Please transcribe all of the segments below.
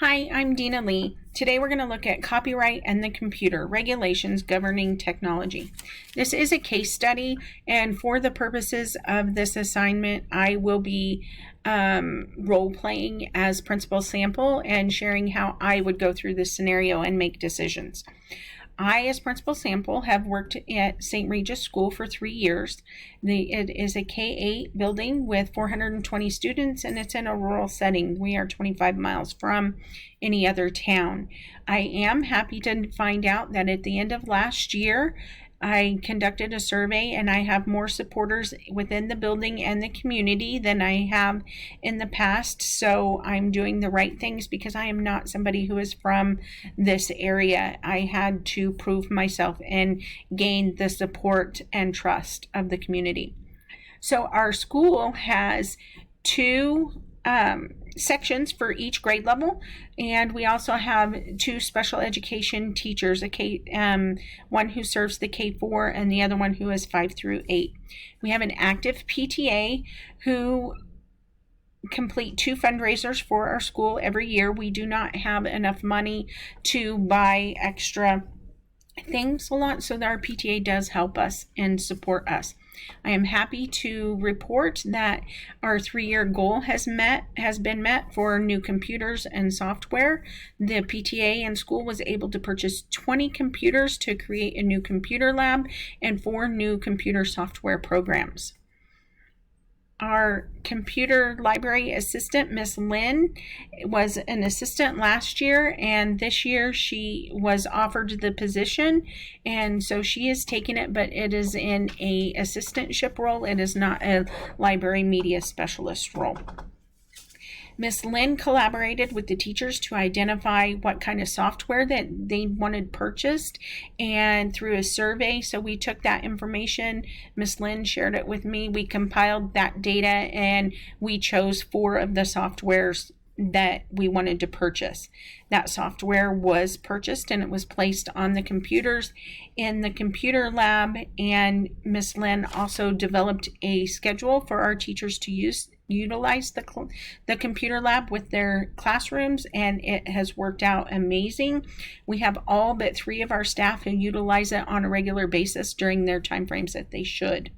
Hi, I'm Dina Lee. Today we're going to look at copyright and the computer, regulations governing technology. This is a case study, and for the purposes of this assignment, I will be role-playing as principal sample and sharing how I would go through this scenario and make decisions. I, as principal sample, have worked at St. Regis School for 3 years. It is a K-8 building with 420 students, and it's in a rural setting. We are 25 miles from any other town. I am happy to find out that at the end of last year, I conducted a survey, and I have more supporters within the building and the community than I have in the past. So I'm doing the right things because I am not somebody who is from this area. I had to prove myself and gain the support and trust of the community. So our school has two sections for each grade level, and we also have two special education teachers, one who serves the K-4 and the other one who is 5 through 8. We have an active PTA who complete 2 fundraisers for our school every year. We do not have enough money to buy extra things a lot, so that our PTA does help us and support us. I am happy to report that our 3-year goal has been met for new computers and software. The PTA and school was able to purchase 20 computers to create a new computer lab and 4 new computer software programs. Our computer library assistant, Miss Lynn, was an assistant last year, and this year she was offered the position, and so she is taking it, but it is in a assistantship role. It is not a library media specialist role. Miss Lynn collaborated with the teachers to identify what kind of software that they wanted purchased, and through a survey, so we took that information, Miss Lynn shared it with me, we compiled that data, and we chose 4 of the softwares that we wanted to purchase. That software was purchased and it was placed on the computers in the computer lab, and Miss Lynn also developed a schedule for our teachers to utilize the computer lab with their classrooms, and it has worked out amazing. We have all but 3 of our staff who utilize it on a regular basis during their time frames that they should.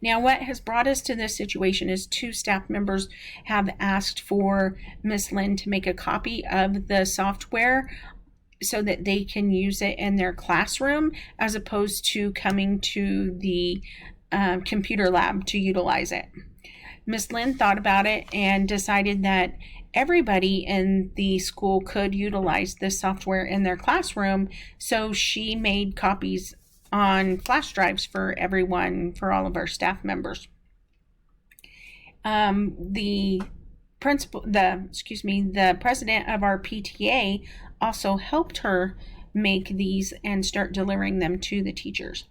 Now, what has brought us to this situation is 2 staff members have asked for Miss Lynn to make a copy of the software so that they can use it in their classroom as opposed to coming to the computer lab to utilize it. Miss Lynn thought about it and decided that everybody in the school could utilize this software in their classroom, so she made copies on flash drives for everyone, for all of our staff members. The president of our PTA also helped her make these and start delivering them to the teachers.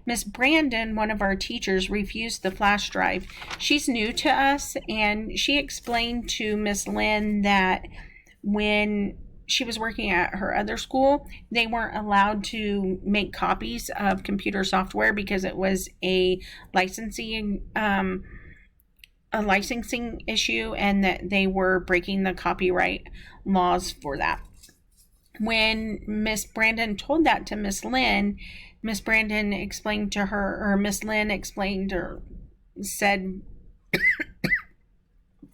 Miss Brandon, one of our teachers, refused the flash drive. She's new to us, and she explained to Miss Lynn that when she was working at her other school, they weren't allowed to make copies of computer software because it was a licensing issue, and that they were breaking the copyright laws for that. When Miss Brandon told that to Miss Lynn, Miss Brandon explained to her, or Miss Lynn explained or said,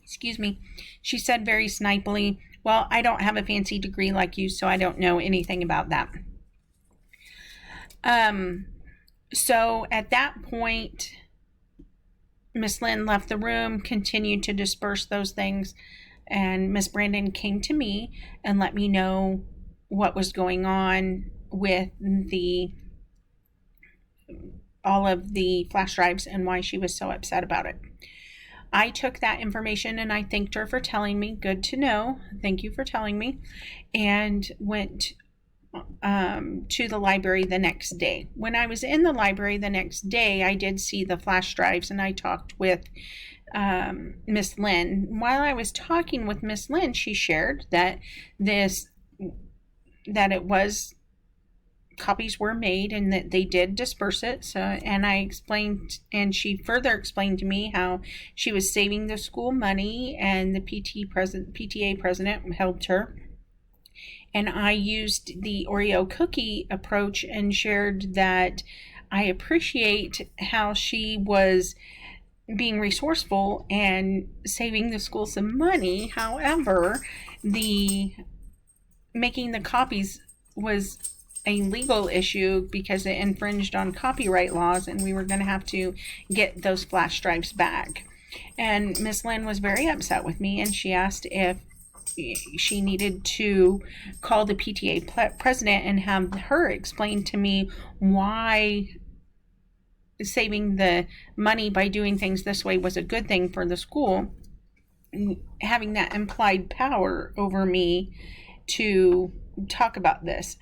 excuse me, she said very snipily, "Well, I don't have a fancy degree like you, so I don't know anything about that." So at that point, Miss Lynn left the room, continued to disperse those things, and Miss Brandon came to me and let me know what was going on with all of the flash drives and why she was so upset about it. I took that information and I thanked her for telling me. Good to know. Thank you for telling me. And went to the library the next day. When I was in the library the next day, I did see the flash drives, and I talked with Miss Lynn. While I was talking with Miss Lynn, she shared that it was copies were made and that they did disperse it. So, and I explained, and she further explained to me how she was saving the school money, and the PTA president helped her. And I used the Oreo cookie approach and shared that I appreciate how she was being resourceful and saving the school some money. However, the making the copies was a legal issue because it infringed on copyright laws, and we were going to have to get those flash drives back. And Miss Lynn was very upset with me, and she asked if she needed to call the PTA president and have her explain to me why saving the money by doing things this way was a good thing for the school, having that implied power over me to talk about this.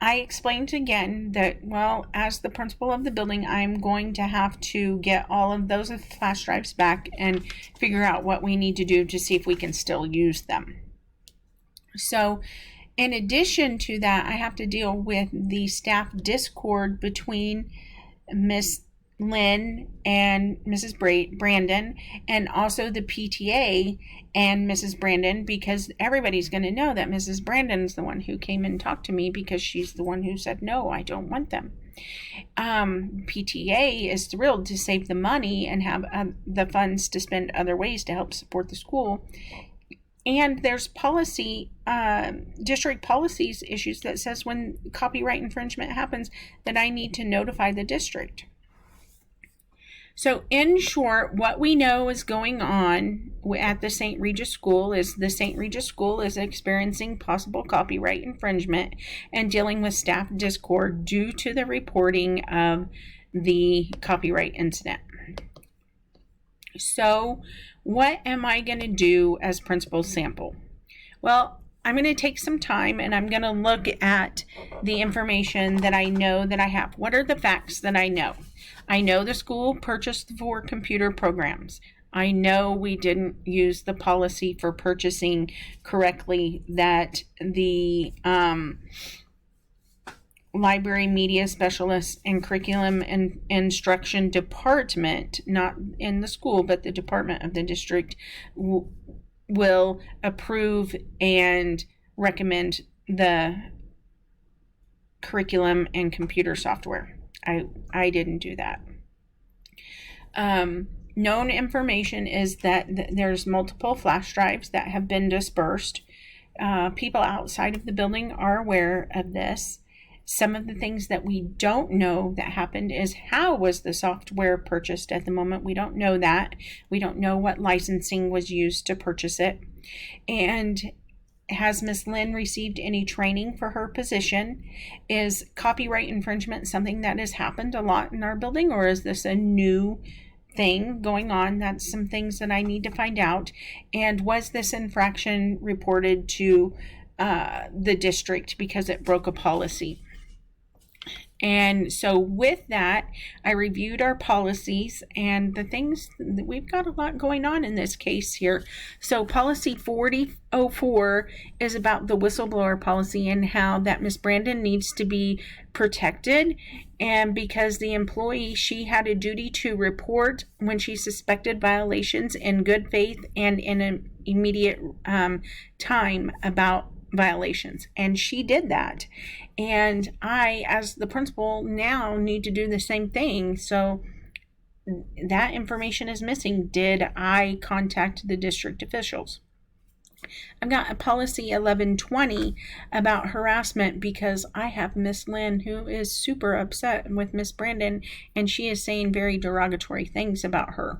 I explained again that, well, as the principal of the building, I'm going to have to get all of those flash drives back and figure out what we need to do to see if we can still use them. So in addition to that, I have to deal with the staff discord between Miss Lynn and Mrs. Brandon, and also the PTA and Mrs. Brandon, because everybody's going to know that Mrs. Brandon's the one who came and talked to me because she's the one who said, no, I don't want them. PTA is thrilled to save the money and have the funds to spend other ways to help support the school. And there's policy, district policies issues that says when copyright infringement happens that I need to notify the district. So in short, what we know is going on at the St. Regis School is the St. Regis School is experiencing possible copyright infringement and dealing with staff discord due to the reporting of the copyright incident. So what am I going to do as Principal Sample? Well, I'm going to take some time and I'm going to look at the information that I know that I have. What are the facts that I know? I know the school purchased 4 computer programs. I know we didn't use the policy for purchasing correctly, that the library media specialist and curriculum and instruction department, not in the school, but the department of the district, will approve and recommend the curriculum and computer software. I didn't do that. Known information is that there's multiple flash drives that have been dispersed. People outside of the building are aware of this. Some of the things that we don't know that happened is how was the software purchased at the moment. We don't know that. We don't know what licensing was used to purchase it. And has Miss Lynn received any training for her position? Is copyright infringement something that has happened a lot in our building, or is this a new thing going on? That's some things that I need to find out. And was this infraction reported to the district because it broke a policy? And so with that, I reviewed our policies and the things that we've got a lot going on in this case here. So policy 4004 is about the whistleblower policy and how that Miss Brandon needs to be protected. And because the employee, she had a duty to report when she suspected violations in good faith and in an immediate time about violations, and she did that. And I, as the principal, now need to do the same thing. So that information is missing. Did I contact the district officials? I've got a policy 1120 about harassment because I have Miss Lynn who is super upset with Miss Brandon, and she is saying very derogatory things about her.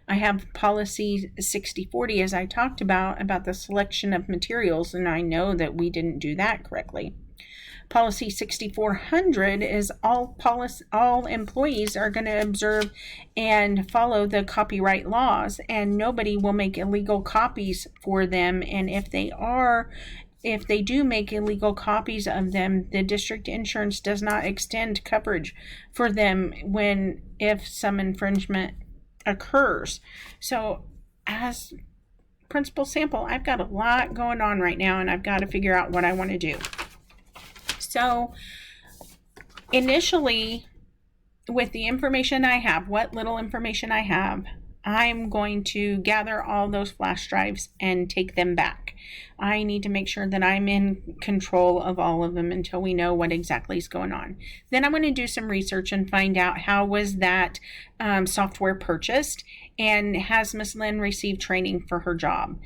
I have policy 6040, as I talked about the selection of materials, and I know that we didn't do that correctly. Policy 6400 is all employees are going to observe and follow the copyright laws, and nobody will make illegal copies for them. And if they do make illegal copies of them, the district insurance does not extend coverage for them if some infringement occurs. So as Principal Sample, I've got a lot going on right now, and I've got to figure out what I want to do. So initially, with the information I have, what little information I have, I'm going to gather all those flash drives and take them back. I need to make sure that I'm in control of all of them until we know what exactly is going on. Then I'm going to do some research and find out how was that software purchased, and has Miss Lynn received training for her job.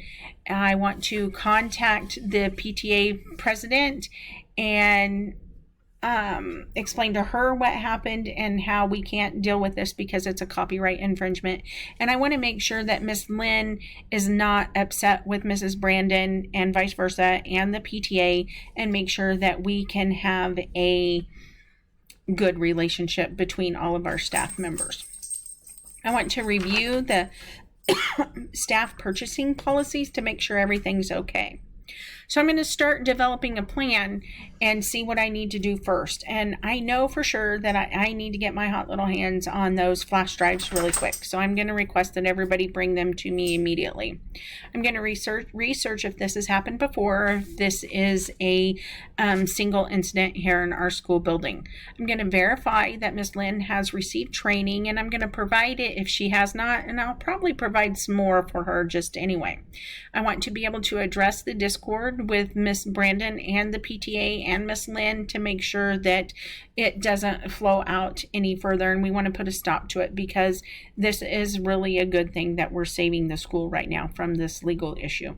I want to contact the PTA president and explain to her what happened and how we can't deal with this because it's a copyright infringement. And I want to make sure that Miss Lynn is not upset with Mrs. Brandon and vice versa and the PTA, and make sure that we can have a good relationship between all of our staff members. I want to review the staff purchasing policies to make sure everything's okay. So I'm going to start developing a plan and see what I need to do first. And I know for sure that I need to get my hot little hands on those flash drives really quick. So I'm going to request that everybody bring them to me immediately. I'm going to research if this has happened before, or if this is a single incident here in our school building. I'm going to verify that Ms. Lynn has received training, and I'm going to provide it if she has not, and I'll probably provide some more for her just anyway. I want to be able to address the discord with Miss Brandon and the PTA and Miss Lynn to make sure that it doesn't flow out any further, and we want to put a stop to it because this is really a good thing that we're saving the school right now from this legal issue.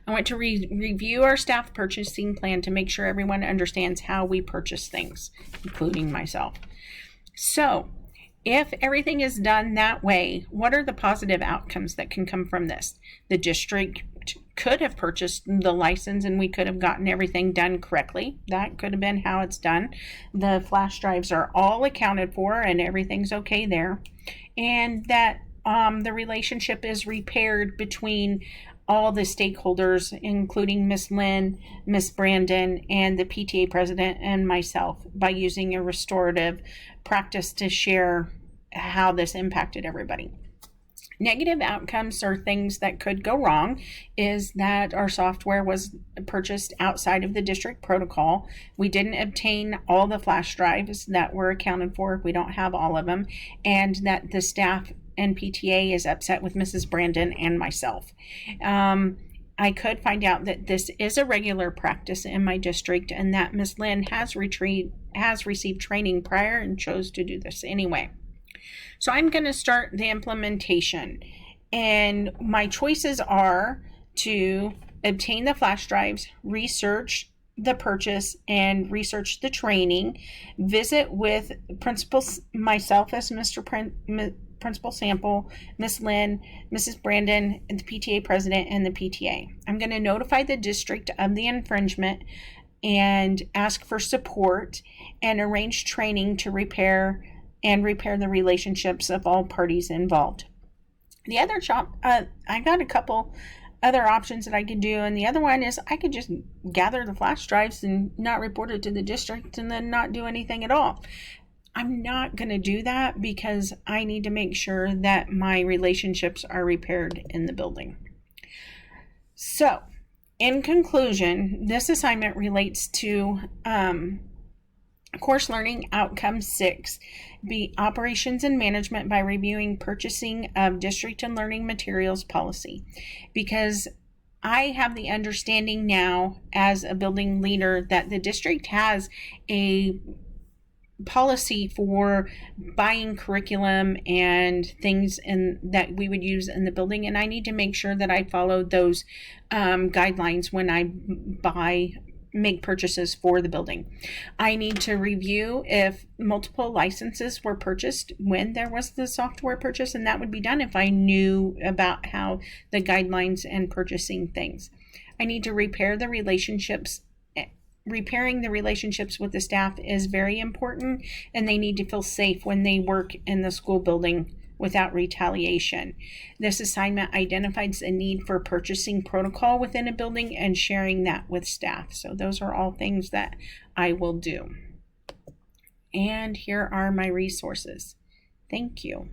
I want to review our staff purchasing plan to make sure everyone understands how we purchase things, including myself. So if everything is done that way, what are the positive outcomes that can come from this? The district could have purchased the license and we could have gotten everything done correctly. That could have been how it's done. The flash drives are all accounted for and everything's okay there. And that the relationship is repaired between all the stakeholders, including Miss Lynn, Miss Brandon, and the PTA president and myself, by using a restorative practice to share how this impacted everybody. Negative outcomes or things that could go wrong is that our software was purchased outside of the district protocol. We didn't obtain all the flash drives that were accounted for. We don't have all of them. And that the staff and PTA is upset with Mrs. Brandon and myself. I could find out that this is a regular practice in my district and that Miss Lynn has received training prior and chose to do this anyway. So I'm going to start the implementation, and my choices are to obtain the flash drives, research the purchase and research the training, visit with principals, myself as Principal Sample, Miss Lynn, Mrs. Brandon, and the PTA president and the PTA. I'm going to notify the district of the infringement and ask for support and arrange training to repair the relationships of all parties involved. The other I got a couple other options that I could do, and the other one is I could just gather the flash drives and not report it to the district and then not do anything at all. I'm not going to do that because I need to make sure that my relationships are repaired in the building. So, in conclusion, this assignment relates to Course Learning Outcome 6, be Operations and Management by reviewing purchasing of district and learning materials policy. Because I have the understanding now as a building leader that the district has a policy for buying curriculum and things that we would use in the building, and I need to make sure that I follow those guidelines when I make purchases for the building. I need to review if multiple licenses were purchased when there was the software purchase, and that would be done if I knew about how the guidelines and purchasing things. I need to repair the relationships. Repairing the relationships with the staff is very important, and they need to feel safe when they work in the school building without retaliation. This assignment identifies a need for purchasing protocol within a building and sharing that with staff. So those are all things that I will do. And here are my resources. Thank you.